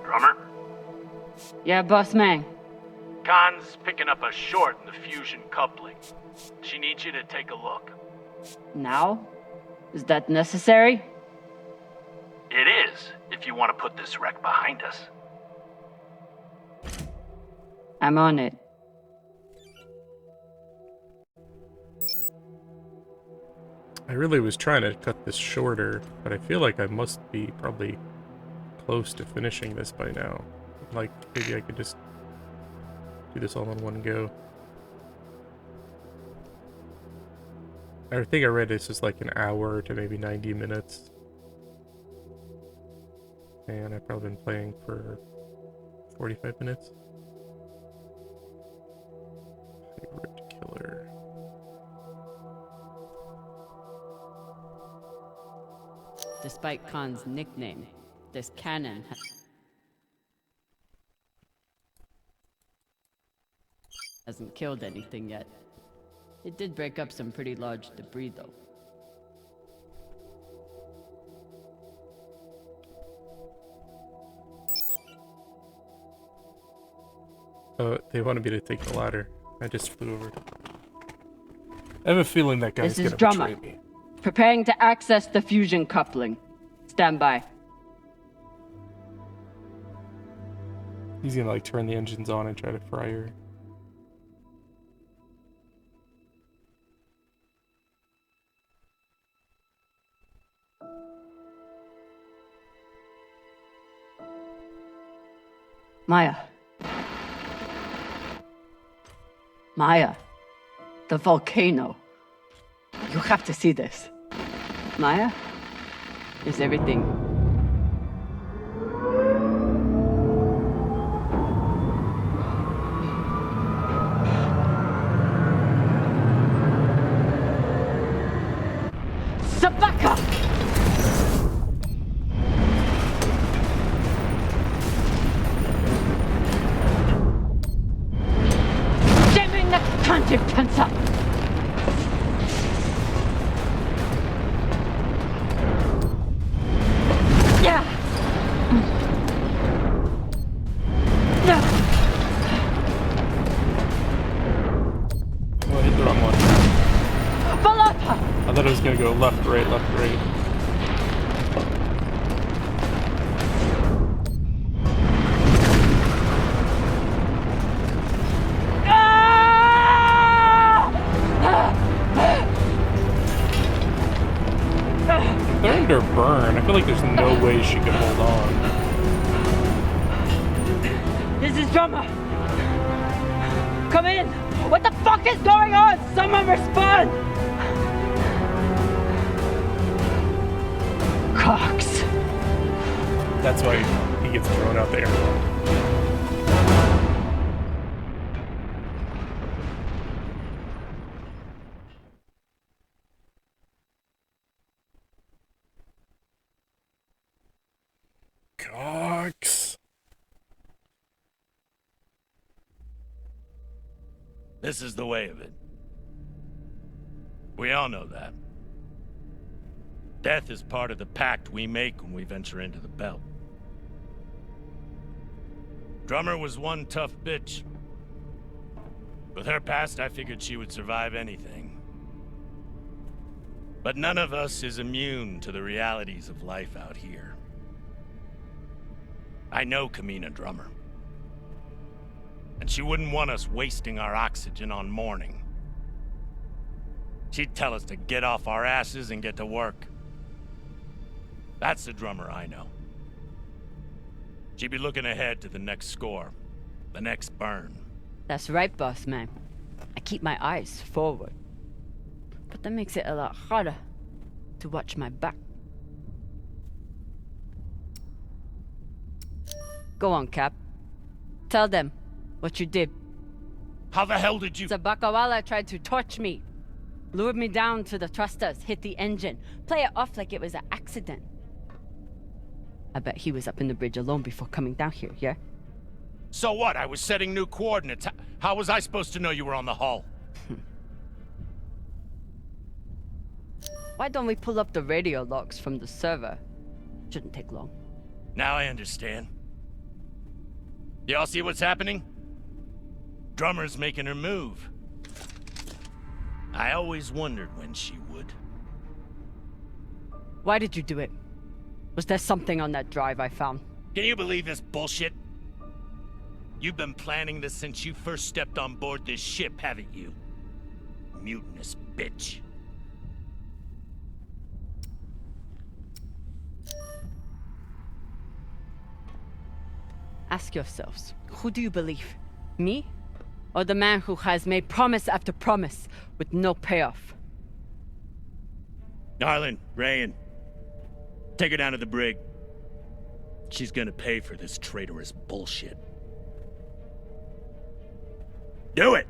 Drummer? Yeah, boss man. Khan's picking up a short in the fusion coupling. She needs you to take a look. Now? Is that necessary? It is, if you want to put this wreck behind us. I'm on it. I really was trying to cut this shorter, but I feel like I must be probably close to finishing this by now. Like, maybe I could just do this all in one go. I think I read this is like an hour to maybe 90 minutes. And I've probably been playing for 45 minutes. Favorite killer. Despite Khan's nickname, this cannon hasn't killed anything yet. It did break up some pretty large debris, though. Oh, they wanted me to take the ladder. I just flew over. I have a feeling that guy's This is gonna Drummer. betray me. Preparing to access the fusion coupling. Stand by. He's gonna like turn the engines on and try to fry her. Maya. Maya. The volcano. You have to see this. Maya? Is everything... Sabaka! Jamming the Kantipensa! Yeah! Oh, I hit the wrong one. Balata! I thought it was gonna go left, right, left, right. They're under burn. I feel like there's no way she could hold on. This is Drummer! Come in! What the fuck is going on? Someone respond! Cox. That's why he gets thrown out there. Cox. This is the way of it. We all know that. Death is part of the pact we make when we venture into the belt. Drummer was one tough bitch. With her past, I figured she would survive anything. But none of us is immune to the realities of life out here. I know Camina Drummer. And she wouldn't want us wasting our oxygen on mourning. She'd tell us to get off our asses and get to work. That's the Drummer I know. She'd be looking ahead to the next score, the next burn. That's right, boss man. I keep my eyes forward. But that makes it a lot harder to watch my back. Go on, Cap. Tell them what you did. How the hell did you... Sabakawala tried to torch me. Lured me down to the thrusters, hit the engine. Play it off like it was an accident. I bet he was up in the bridge alone before coming down here, yeah? So what? I was setting new coordinates. How was I supposed to know you were on the hull? Why don't we pull up the radio logs from the server? Shouldn't take long. Now I understand. Y'all see what's happening? Drummer's making her move. I always wondered when she would. Why did you do it? Was there something on that drive I found? Can you believe this bullshit? You've been planning this since you first stepped on board this ship, haven't you? Mutinous bitch. Ask yourselves, who do you believe? Me or the man who has made promise after promise with no payoff? Darlin, Rayan, take her down to the brig. She's gonna pay for this traitorous bullshit. Do it!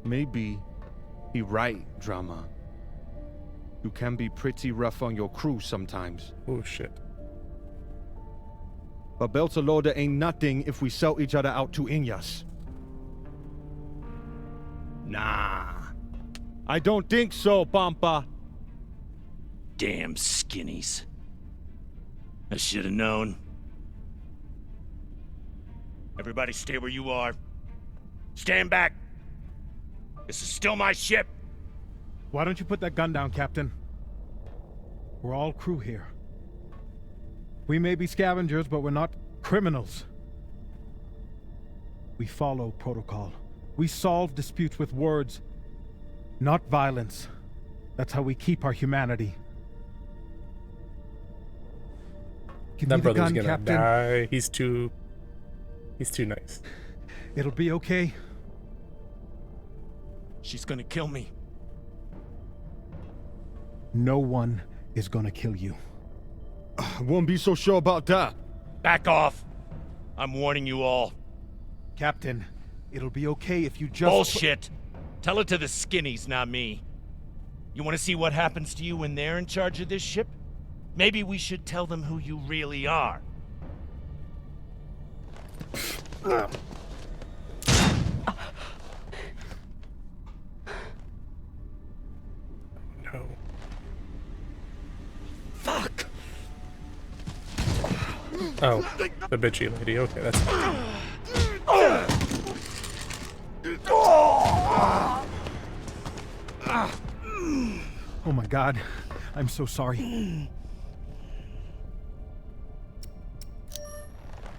Maybe he right, Drummer. You can be pretty rough on your crew sometimes. Oh shit. But Beltalowda ain't nothing if we sell each other out to Inyas. Nah. I don't think so, Pampa. Damn skinnies. I should have known. Everybody stay where you are. Stand back. This is still my ship. Why don't you put that gun down, Captain? We're all crew here. We may be scavengers, but we're not criminals. We follow protocol. We solve disputes with words, not violence. That's how we keep our humanity. Give me That the brother's gun, gonna Captain. die. He's too nice. It'll be okay. She's gonna kill me. No one is gonna kill you. I won't be so sure about that. Back off. I'm warning you all. Captain, it'll be okay if you just... Bullshit. Tell it to the skinnies, not me. You want to see what happens to you when they're in charge of this ship? Maybe we should tell them who you really are. No. Fuck! Oh, the bitchy lady. Okay, that's fine. Oh my god. I'm so sorry.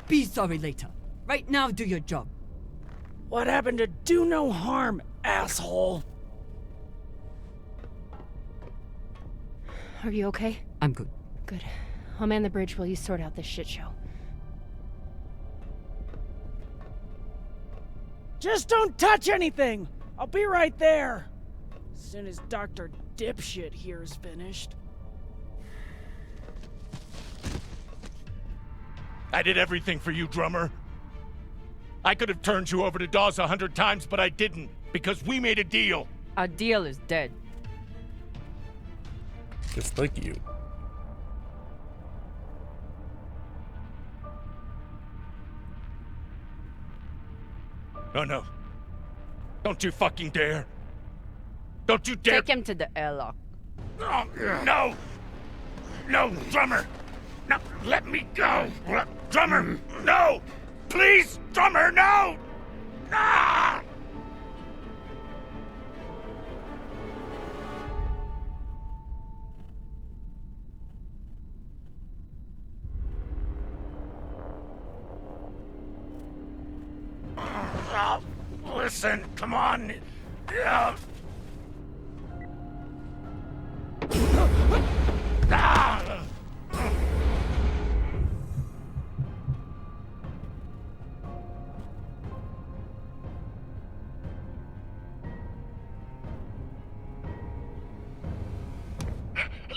Be sorry later. Right now, do your job. What happened to do no harm, asshole? Are you okay? I'm good. Good. I'll man the bridge while you sort out this shit show. Just don't touch anything! I'll be right there! As soon as Dr. Dipshit here is finished. I did everything for you, Drummer. I could have turned you over to Dawes 100 times, but I didn't, because we made a deal. Our deal is dead. Just like you. Oh no. Don't you fucking dare. Don't you dare. Take him to the airlock. Oh, no! No, Drummer! No, let me go! Drummer, no! Please, Drummer, no! Ah! Listen, come on.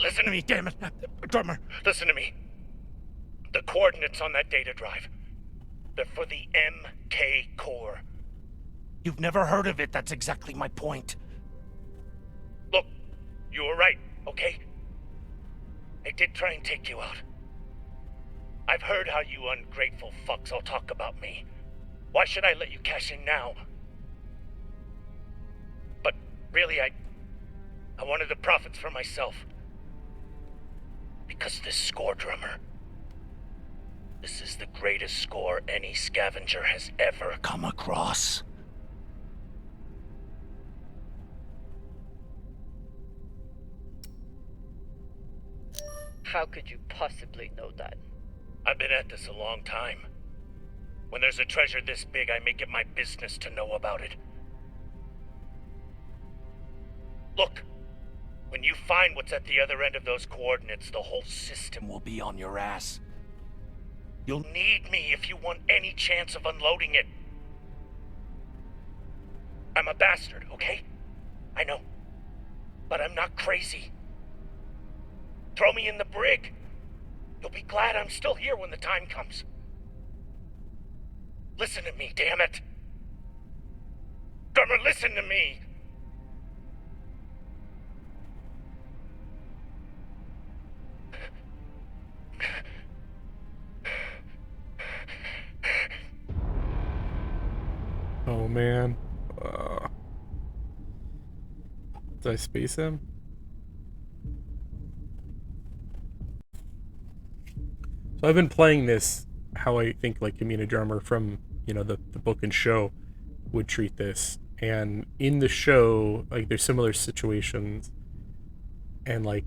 Listen to me, damn it. Drummer, listen to me. The coordinates on that data drive, they're for the MK core. You've never heard of it, that's exactly my point. Look, you were right, okay? I did try and take you out. I've heard how you ungrateful fucks all talk about me. Why should I let you cash in now? But really, I wanted the profits for myself. Because this Scour, Drummer, this is the greatest score any scavenger has ever come across. How could you possibly know that? I've been at this a long time. When there's a treasure this big, I make it my business to know about it. Look, when you find what's at the other end of those coordinates, the whole system will be on your ass. You'll need me if you want any chance of unloading it. I'm a bastard, okay? I know. But I'm not crazy. Throw me in the brig. You'll be glad I'm still here when the time comes. Listen to me, damn it. Drummer, listen to me. Oh man. Did I space him? So I've been playing this how I think like Camina Drummer from, you know, the book and show would treat this. And in the show, like there's similar situations and like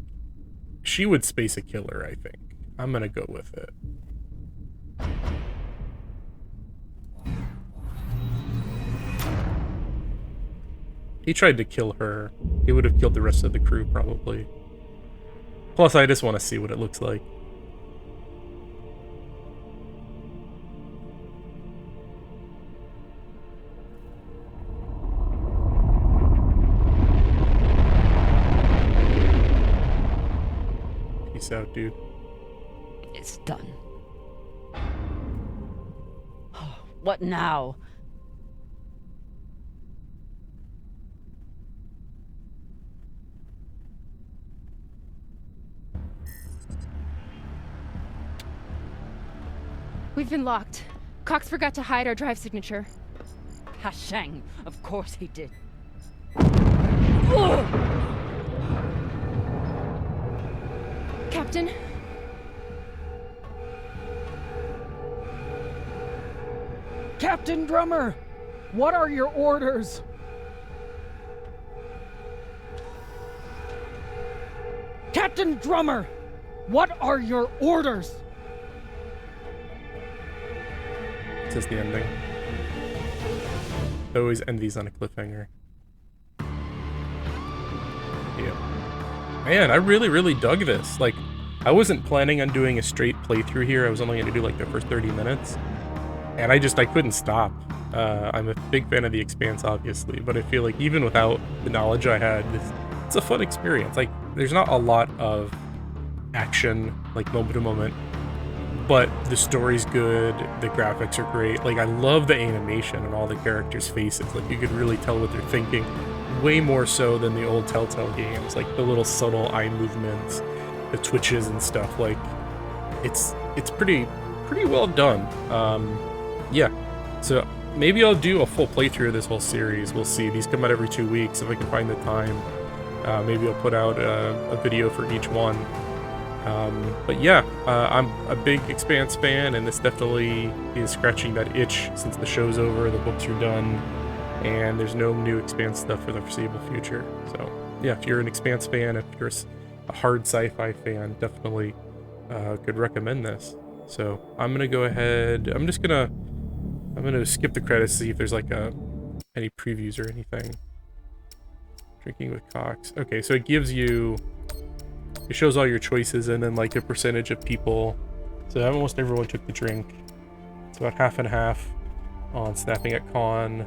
she would space a killer, I think. I'm gonna go with it. He tried to kill her. He would have killed the rest of the crew, probably. Plus, I just want to see what it looks like. Peace out, dude. It's done. What now? We've been locked. Cox forgot to hide our drive signature. Hashang, of course he did. Captain? Captain Drummer! What are your orders? Captain Drummer! What are your orders? This is the ending. They always end these on a cliffhanger. Yeah. Man, I really dug this. Like, I wasn't planning on doing a straight playthrough here. I was only going to do like the first 30 minutes. And I couldn't stop. I'm a big fan of the Expanse, obviously, but I feel like even without the knowledge I had, it's a fun experience. Like, there's not a lot of action, like moment to moment, but the story's good, the graphics are great. Like, I love the animation and all the characters' faces. Like, you could really tell what they're thinking, way more so than the old Telltale games. Like, the little subtle eye movements, the twitches and stuff. Like, it's pretty well done. Yeah, so maybe I'll do a full playthrough of this whole series. We'll see. These come out every 2 weeks if I can find the time. Maybe I'll put out a video for each one. But yeah, I'm a big Expanse fan, and this definitely is scratching that itch since the show's over, the books are done, and there's no new Expanse stuff for the foreseeable future. So yeah, if you're an Expanse fan, if you're a hard sci-fi fan, definitely could recommend this. So I'm gonna go ahead. I'm gonna skip the credits to see if there's like any previews or anything. Drinking with Cox. Okay, so it gives you. It shows all your choices and then like a percentage of people. So almost everyone took the drink. It's about half and half on snapping at Con.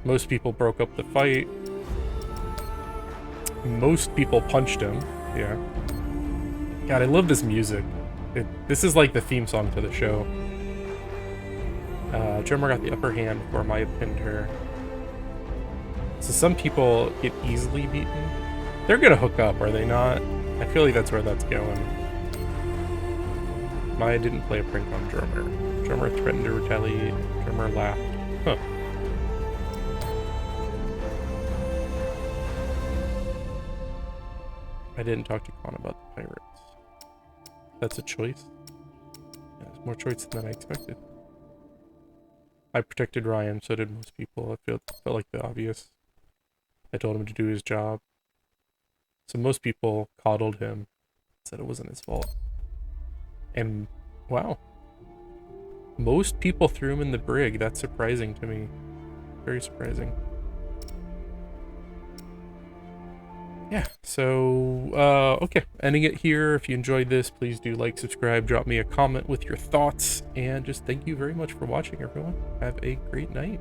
Most people broke up the fight. Most people punched him. Yeah. God, I love this music. This is like the theme song to the show. Drummer got the upper hand before Maya pinned her. So some people get easily beaten. They're gonna hook up, are they not? I feel like that's where that's going. Maya didn't play a prank on Drummer. Drummer threatened to retaliate. Drummer laughed. Huh. I didn't talk to Con about the pirates. That's a choice. Yeah, there's more choice than I expected. I protected Ryan, so did most people. I felt like the obvious. I told him to do his job. So most people coddled him, said it wasn't his fault. And wow. Most people threw him in the brig. That's surprising to me. Very surprising. Yeah, so, okay, ending it here. If you enjoyed this, please do like, subscribe, drop me a comment with your thoughts, and just thank you very much for watching, everyone. Have a great night.